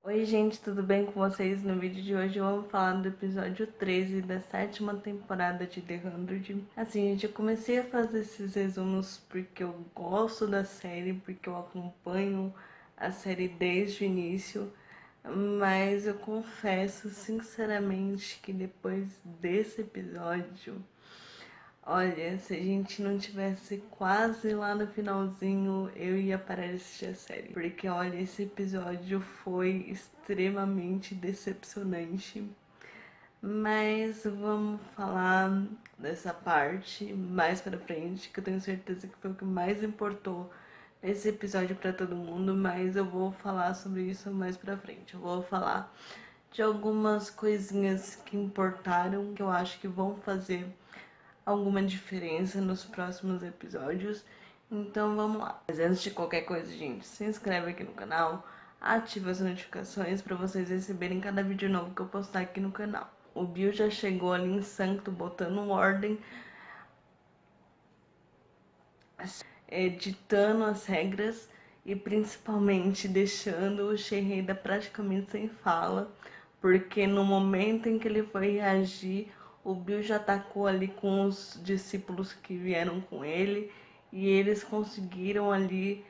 Oi gente, tudo bem com vocês? No vídeo de hoje eu vou falar do episódio 13 da 7ª temporada de The 100. Assim, gente, eu comecei a fazer esses resumos porque eu gosto da série, porque eu acompanho a série desde o início, mas eu confesso sinceramente que depois desse episódio, olha, se a gente não tivesse quase lá no finalzinho, eu ia parar de assistir a série. Porque, olha, esse episódio foi extremamente decepcionante. Mas vamos falar dessa parte mais pra frente, que eu tenho certeza que foi o que mais importou nesse episódio pra todo mundo, mas eu vou falar sobre isso mais pra frente. Eu vou falar de algumas coisinhas que importaram, que eu acho que vão fazer alguma diferença nos próximos episódios. Então vamos lá. Mas antes de qualquer coisa, gente, se inscreve aqui no canal, ativa as notificações para vocês receberem cada vídeo novo que eu postar aqui no canal. O Bill já chegou ali em Sancto botando ordem, ditando as regras e principalmente deixando o Sherida praticamente sem fala, porque no momento em que ele foi reagir, o Bill já atacou ali com os discípulos que vieram com ele e eles conseguiram ali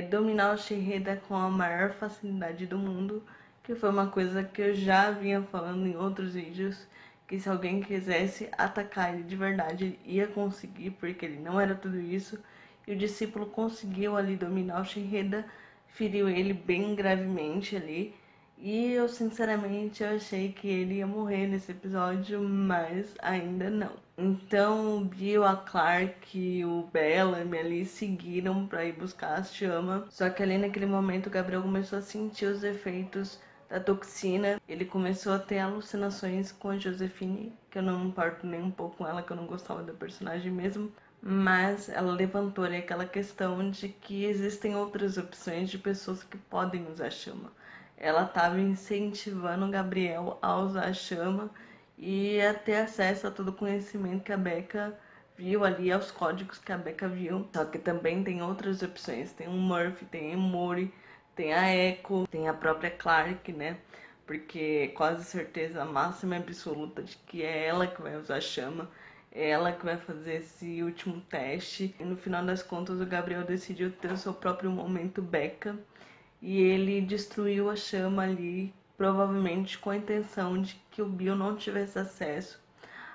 dominar o Sherida com a maior facilidade do mundo, que foi uma coisa que eu já vinha falando em outros vídeos, que se alguém quisesse atacar ele de verdade, ele ia conseguir, porque ele não era tudo isso. E o discípulo conseguiu ali dominar o Sherida, feriu ele bem gravemente ali. E eu sinceramente achei que ele ia morrer nesse episódio, mas ainda não. Então o Bill, a Clark e o Bellamy ali seguiram para ir buscar a chama. Só que ali naquele momento o Gabriel começou a sentir os efeitos da toxina. Ele começou a ter alucinações com a Josephine, que eu não me importo nem um pouco com ela, que eu não gostava da personagem mesmo. Mas ela levantou ali aquela questão de que existem outras opções de pessoas que podem usar a chama. Ela estava incentivando o Gabriel a usar a chama e a ter acesso a todo o conhecimento que a Becca viu ali, aos códigos que a Becca viu. Só que também tem outras opções. Tem o Murphy, tem a Emory, tem a Echo, tem a própria Clark, né? Porque quase certeza máxima e absoluta de que é ela que vai usar a chama. É ela que vai fazer esse último teste. E no final das contas o Gabriel decidiu ter o seu próprio momento Becca. E ele destruiu a chama ali, provavelmente com a intenção de que o Bill não tivesse acesso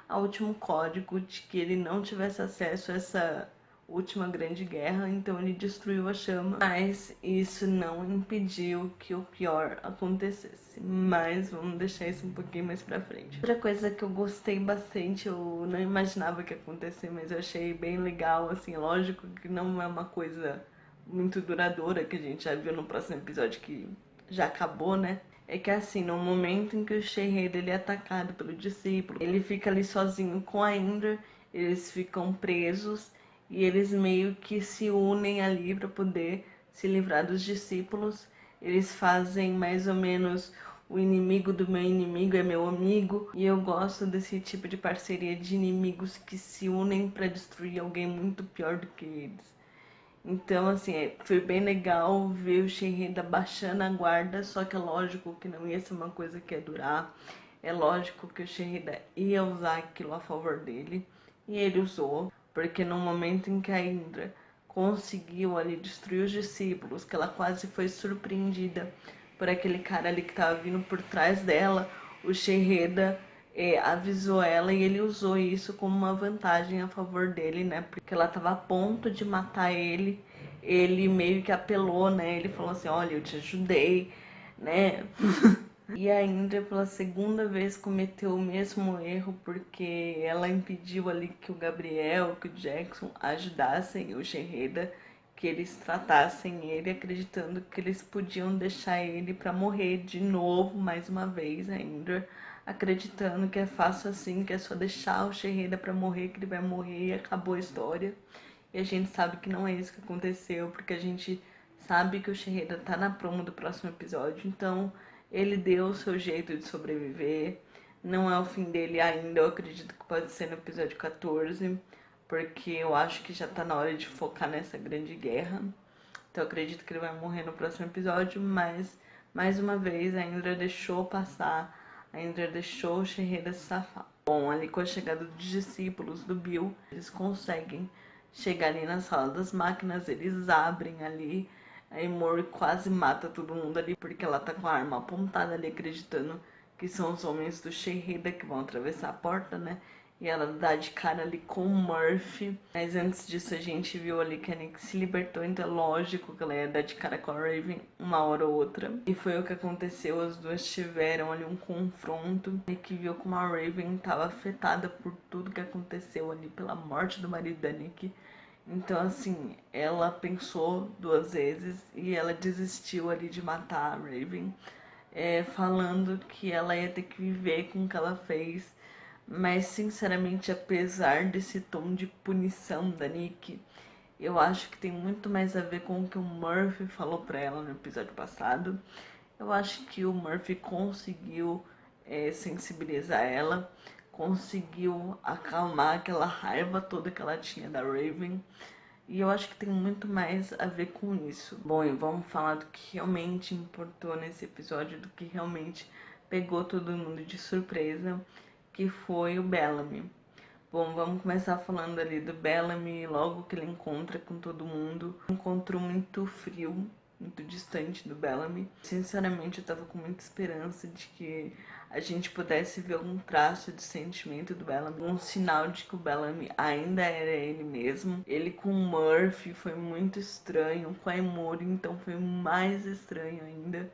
ao último código, de que ele não tivesse acesso a essa última grande guerra, então ele destruiu a chama, mas isso não impediu que o pior acontecesse. Mas vamos deixar isso um pouquinho mais pra frente. Outra coisa que eu gostei bastante, eu não imaginava que ia acontecer, mas eu achei bem legal, assim, lógico que não é uma coisa muito duradoura, que a gente já viu no próximo episódio que já acabou, né? É que assim, no momento em que o Sherida ele é atacado pelo discípulo, ele fica ali sozinho com a Indra, eles ficam presos e eles meio que se unem ali para poder se livrar dos discípulos. Eles fazem mais ou menos o inimigo do meu inimigo é meu amigo, e eu gosto desse tipo de parceria de inimigos que se unem para destruir alguém muito pior do que eles. Então, assim, foi bem legal ver o Sherida baixando a guarda, só que é lógico que não ia ser uma coisa que ia durar. É lógico que o Sherida ia usar aquilo a favor dele, e ele usou, porque no momento em que a Indra conseguiu ali destruir os discípulos, que ela quase foi surpreendida por aquele cara ali que estava vindo por trás dela, o Sherida avisou ela e ele usou isso como uma vantagem a favor dele, né? Porque ela estava a ponto de matar ele, ele meio que apelou, né? Ele falou assim, olha, eu te ajudei, né? E a Indra pela segunda vez cometeu o mesmo erro, porque ela impediu ali que o Gabriel, que o Jackson ajudassem o Sherida, que eles tratassem ele, acreditando que eles podiam deixar ele para morrer de novo, mais uma vez, a Indra acreditando que é fácil assim, que é só deixar o Sherida para morrer, que ele vai morrer e acabou a história. E a gente sabe que não é isso que aconteceu, porque a gente sabe que o Sherida tá na promo do próximo episódio, então ele deu o seu jeito de sobreviver. Não é o fim dele ainda, eu acredito que pode ser no episódio 14, porque eu acho que já tá na hora de focar nessa grande guerra. Então eu acredito que ele vai morrer no próximo episódio, mas Mais uma vez, a Indra deixou passar, a Indra deixou o Sherreda se safar. Bom, ali com a chegada dos discípulos do Bill, eles conseguem chegar ali na sala das máquinas, eles abrem ali, a Emori quase mata todo mundo ali, porque ela tá com a arma apontada ali, acreditando que são os homens do Sherreda que vão atravessar a porta, né? E ela dá de cara ali com o Murphy. Mas antes disso a gente viu ali que a Nick se libertou, então é lógico que ela ia dar de cara com a Raven uma hora ou outra. E foi o que aconteceu, as duas tiveram ali um confronto. A Nick viu como a Raven estava afetada por tudo que aconteceu ali, pela morte do marido da Nick. Então assim, ela pensou duas vezes e ela desistiu ali de matar a Raven. Falando que ela ia ter que viver com o que ela fez. Mas, sinceramente, apesar desse tom de punição da Nick, eu acho que tem muito mais a ver com o que o Murphy falou pra ela no episódio passado. Eu acho que o Murphy conseguiu sensibilizar ela, conseguiu acalmar aquela raiva toda que ela tinha da Raven. E eu acho que tem muito mais a ver com isso. Bom, e vamos falar do que realmente importou nesse episódio, do que realmente pegou todo mundo de surpresa, que foi o Bellamy. Bom, vamos começar falando ali do Bellamy, logo que ele encontra com todo mundo. Um encontro muito frio, muito distante do Bellamy. Sinceramente, eu tava com muita esperança de que a gente pudesse ver algum traço de sentimento do Bellamy, um sinal de que o Bellamy ainda era ele mesmo. Ele com o Murphy foi muito estranho, com a Emori então foi mais estranho ainda.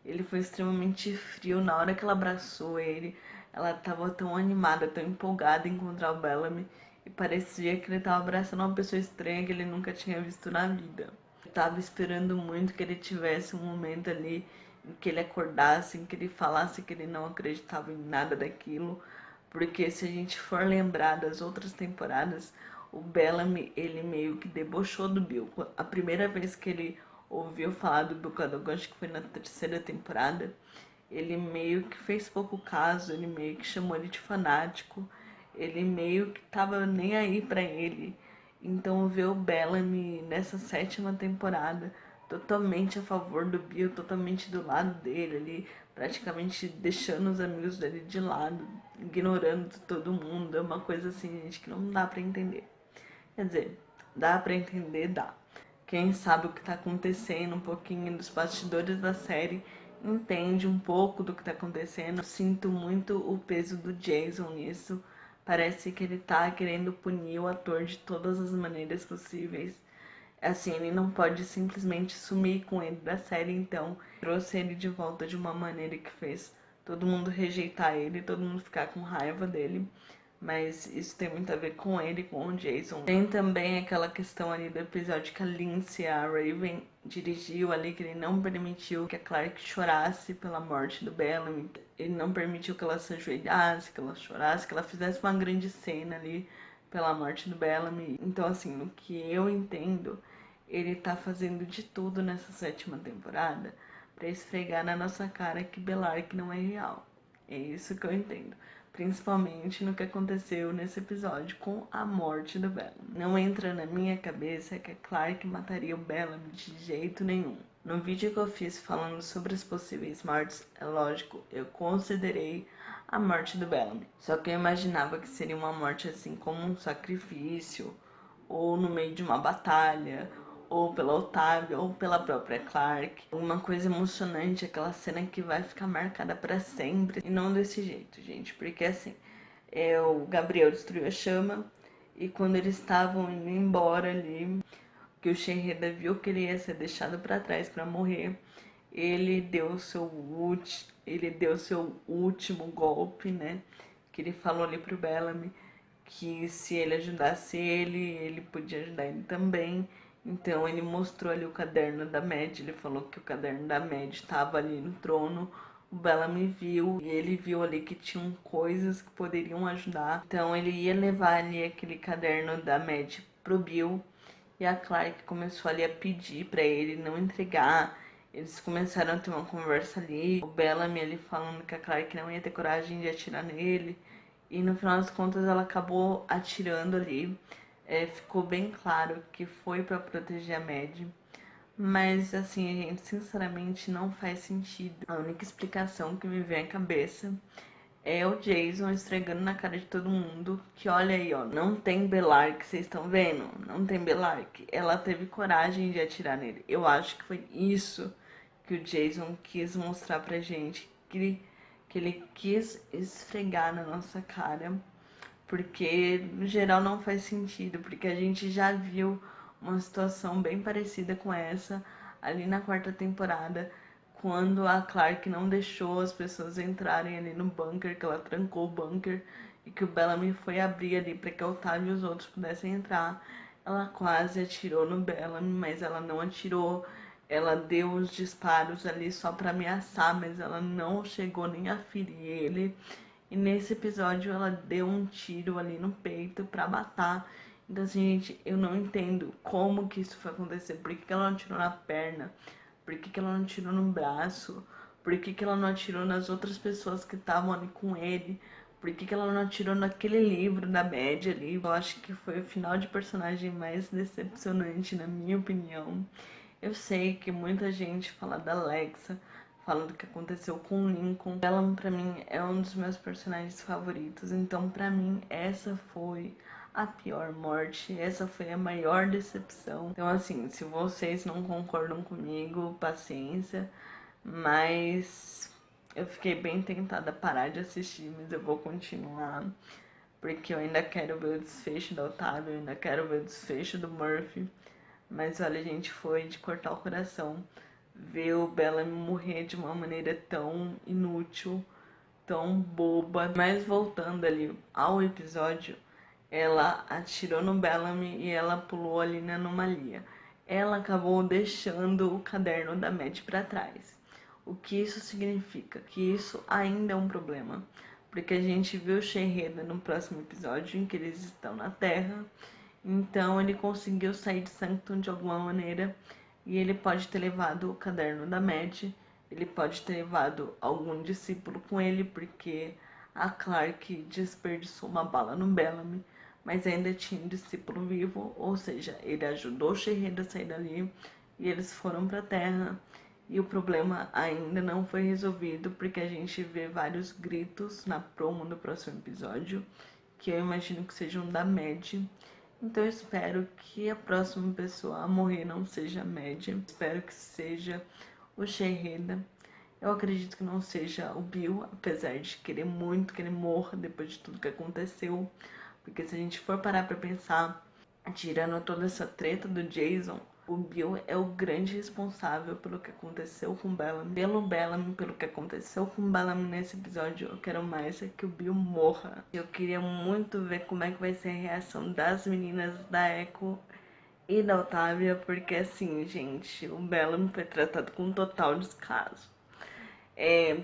Ele foi extremamente frio. Na hora que ela abraçou ele, ela tava tão animada, tão empolgada em encontrar o Bellamy. E parecia que ele tava abraçando uma pessoa estranha que ele nunca tinha visto na vida. Eu tava esperando muito que ele tivesse um momento ali em que ele acordasse, em que ele falasse que ele não acreditava em nada daquilo. Porque se a gente for lembrar das outras temporadas, o Bellamy, ele meio que debochou do Bill. A primeira vez que ele ouviu falar do Bill Cadogan, acho que foi na terceira temporada, ele meio que fez pouco caso, ele meio que chamou ele de fanático, ele meio que tava nem aí pra ele. Então ver o Bellamy nessa sétima temporada totalmente a favor do Bill, totalmente do lado dele ali, praticamente deixando os amigos dele de lado, ignorando todo mundo, é uma coisa assim, gente, que não dá pra entender. Quer dizer, dá pra entender, dá. Quem sabe o que tá acontecendo, um pouquinho dos bastidores da série, entende um pouco do que tá acontecendo. Eu sinto muito o peso do Jason nisso. Parece que ele tá querendo punir o ator de todas as maneiras possíveis. Assim, ele não pode simplesmente sumir com ele da série, então trouxe ele de volta de uma maneira que fez todo mundo rejeitar ele, todo mundo ficar com raiva dele. Mas isso tem muito a ver com ele, com o Jason. Tem também aquela questão ali do episódio que a Lindsay, a Raven, dirigiu ali, que ele não permitiu que a Clark chorasse pela morte do Bellamy. Ele não permitiu que ela se ajoelhasse, que ela chorasse, que ela fizesse uma grande cena ali pela morte do Bellamy. Então, assim, no que eu entendo, ele tá fazendo de tudo nessa sétima temporada pra esfregar na nossa cara que Bellark não é real. É isso que eu entendo. Principalmente no que aconteceu nesse episódio com a morte do Bellamy. Não entra na minha cabeça que a Clark mataria o Bellamy de jeito nenhum. No vídeo que eu fiz falando sobre as possíveis mortes, é lógico, eu considerei a morte do Bellamy. Só que eu imaginava que seria uma morte assim como um sacrifício, ou no meio de uma batalha, ou pela Otávia, ou pela própria Clark. Uma coisa emocionante, aquela cena que vai ficar marcada para sempre. E não desse jeito, gente, porque assim, o Gabriel destruiu a chama, e quando eles estavam indo embora ali, que o Sherreda viu que ele ia ser deixado para trás para morrer, ele deu seu último golpe, né? Que ele falou ali pro Bellamy que se ele ajudasse ele podia ajudar ele também. Então ele mostrou ali o caderno da Mad, ele falou que o caderno da Mad estava ali no trono. O Bellamy viu e ele viu ali que tinham coisas que poderiam ajudar. Então ele ia levar ali aquele caderno da Mad pro Bill e a Clark começou ali a pedir para ele não entregar. Eles começaram a ter uma conversa ali. O Bellamy ali falando que a Clark não ia ter coragem de atirar nele. E no final das contas ela acabou atirando ali. Ficou bem claro que foi para proteger a Mad. Mas assim, gente, sinceramente não faz sentido. A única explicação que me vem à cabeça é o Jason esfregando na cara de todo mundo que olha aí, ó, não tem Belark, vocês estão vendo? Não tem Belark. Ela teve coragem de atirar nele. Eu acho que foi isso que o Jason quis mostrar pra gente, que ele quis esfregar na nossa cara, porque no geral não faz sentido, porque a gente já viu uma situação bem parecida com essa ali na quarta temporada, quando a Clark não deixou as pessoas entrarem ali no bunker, que ela trancou o bunker e que o Bellamy foi abrir ali para que a Otávio e os outros pudessem entrar. Ela quase atirou no Bellamy, mas ela não atirou. Ela deu os disparos ali só para ameaçar, mas ela não chegou nem a ferir ele. E nesse episódio ela deu um tiro ali no peito pra matar. Então assim, gente, eu não entendo como que isso foi acontecer. Por que ela não atirou na perna? Por que ela não atirou no braço? Por que ela não atirou nas outras pessoas que estavam ali com ele? Por que ela não atirou naquele livro da Mad ali? Eu acho que foi o final de personagem mais decepcionante, na minha opinião. Eu sei que muita gente fala da Alexa, fala do que aconteceu com o Lincoln. Ela, pra mim, é um dos meus personagens favoritos. Então, pra mim, essa foi a pior morte. Essa foi a maior decepção. Então, assim, se vocês não concordam comigo, paciência. Mas eu fiquei bem tentada a parar de assistir, mas eu vou continuar. Porque eu ainda quero ver o desfecho da Otávio, eu ainda quero ver o desfecho do Murphy. Mas olha, gente, foi de cortar o coração ver o Bellamy morrer de uma maneira tão inútil, tão boba. Mas voltando ali ao episódio, ela atirou no Bellamy e ela pulou ali na anomalia. Ela acabou deixando o caderno da Mad para trás. O que isso significa? Que isso ainda é um problema. Porque a gente viu o Sherreda no próximo episódio, em que eles estão na Terra. Então ele conseguiu sair de Sanctum de alguma maneira. E ele pode ter levado o caderno da Mad. Ele pode ter levado algum discípulo com ele, porque a Clark desperdiçou uma bala no Bellamy, mas ainda tinha um discípulo vivo, ou seja, ele ajudou o Sherreda a sair dali e eles foram para a Terra. E o problema ainda não foi resolvido, porque a gente vê vários gritos na promo do próximo episódio, que eu imagino que sejam da Mad. Então eu espero que a próxima pessoa a morrer não seja a Mad. Espero que seja o Sherreda. Eu acredito que não seja o Bill, apesar de querer muito que ele morra depois de tudo que aconteceu. Porque se a gente for parar pra pensar, tirando toda essa treta do Jason, o Bill é o grande responsável pelo que aconteceu com o Bellamy. Pelo Bellamy, pelo que aconteceu com o Bellamy nesse episódio, eu quero mais é que o Bill morra. Eu queria muito ver como é que vai ser a reação das meninas da Echo e da Otávia, porque assim, gente, o Bellamy foi tratado com total descaso.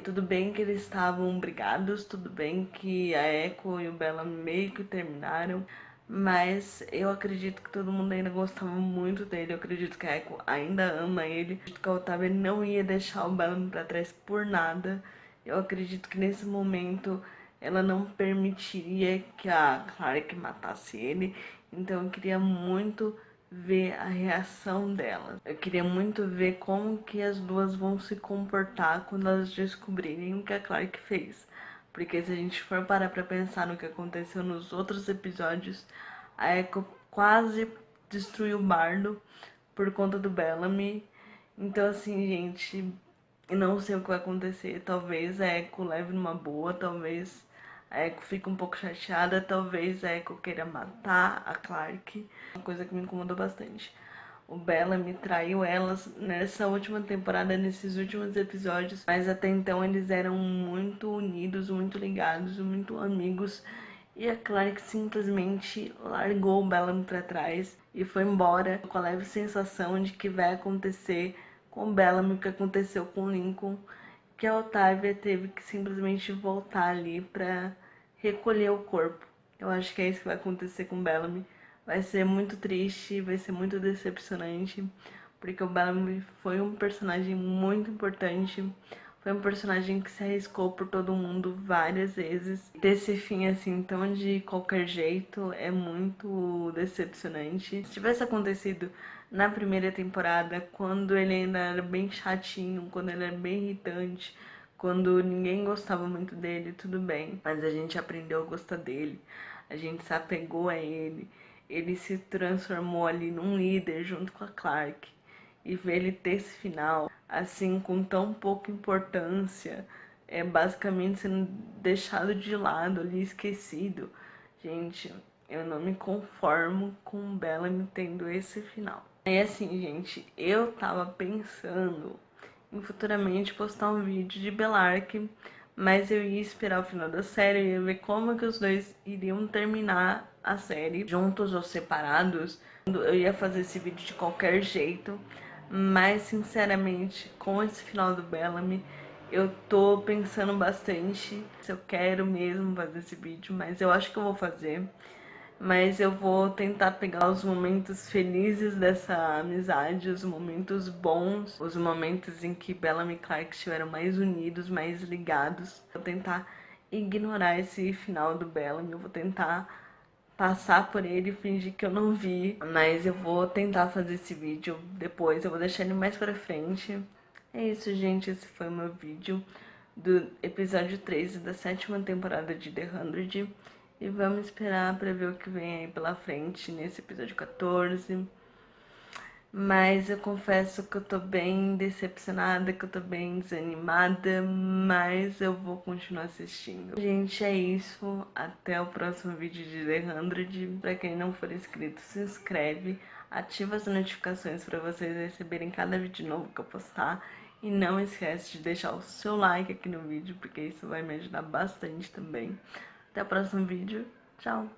Tudo bem que eles estavam brigados, tudo bem que a Echo e o Bella meio que terminaram, mas eu acredito que todo mundo ainda gostava muito dele, eu acredito que a Echo ainda ama ele, eu acredito que a Otávia não ia deixar o Bella pra trás por nada, eu acredito que nesse momento ela não permitiria que a Clark matasse ele, então eu queria muito ver a reação dela. Eu queria muito ver como que as duas vão se comportar quando elas descobrirem o que a Clark fez. Porque se a gente for parar pra pensar no que aconteceu nos outros episódios, a Echo quase destruiu o Bardo por conta do Bellamy. Então assim, gente, eu não sei o que vai acontecer. Talvez a Echo leve numa boa, talvez a Echo fique um pouco chateada, talvez a Echo queira matar a Clark. Uma coisa que me incomodou bastante. O Bellamy traiu elas nessa última temporada, nesses últimos episódios, mas até então eles eram muito unidos, muito ligados, muito amigos. E a Clark simplesmente largou o Bellamy pra trás e foi embora com a leve sensação de que vai acontecer com o Bellamy o que aconteceu com o Lincoln, que a Otávia teve que simplesmente voltar ali pra recolher o corpo. Eu acho que é isso que vai acontecer com o Bellamy. Vai ser muito triste, vai ser muito decepcionante, porque o Bellamy foi um personagem muito importante, foi um personagem que se arriscou por todo mundo várias vezes. Ter esse fim assim tão de qualquer jeito é muito decepcionante. Se tivesse acontecido na primeira temporada, quando ele ainda era bem chatinho, quando ele era bem irritante, quando ninguém gostava muito dele, tudo bem. Mas a gente aprendeu a gostar dele, a gente se apegou a ele, ele se transformou ali num líder junto com a Clarke. E ver ele ter esse final, assim, com tão pouca importância, basicamente sendo deixado de lado ali, esquecido. Gente, eu não me conformo com o Bellamy tendo esse final. E assim, gente, eu tava pensando em futuramente postar um vídeo de Bellarke, mas eu ia esperar o final da série, eu ia ver como que os dois iriam terminar a série, juntos ou separados. Eu ia fazer esse vídeo de qualquer jeito, mas sinceramente, com esse final do Bellamy, eu tô pensando bastante se eu quero mesmo fazer esse vídeo, mas eu acho que eu vou fazer. Mas eu vou tentar pegar os momentos felizes dessa amizade, os momentos bons, os momentos em que Bellamy e Clarke estiveram mais unidos, mais ligados. Vou tentar ignorar esse final do Bellamy, eu vou tentar passar por ele e fingir que eu não vi, mas eu vou tentar fazer esse vídeo depois, eu vou deixar ele mais pra frente. É isso, gente, esse foi o meu vídeo do episódio 13 da 7ª temporada de The 100. E vamos esperar pra ver o que vem aí pela frente nesse episódio 14. Mas eu confesso que eu tô bem decepcionada, que eu tô bem desanimada, mas eu vou continuar assistindo. Gente, é isso. Até o próximo vídeo de The 100. Pra quem não for inscrito, se inscreve, ativa as notificações pra vocês receberem cada vídeo novo que eu postar. E não esquece de deixar o seu like aqui no vídeo, porque isso vai me ajudar bastante também. Até o próximo vídeo. Tchau!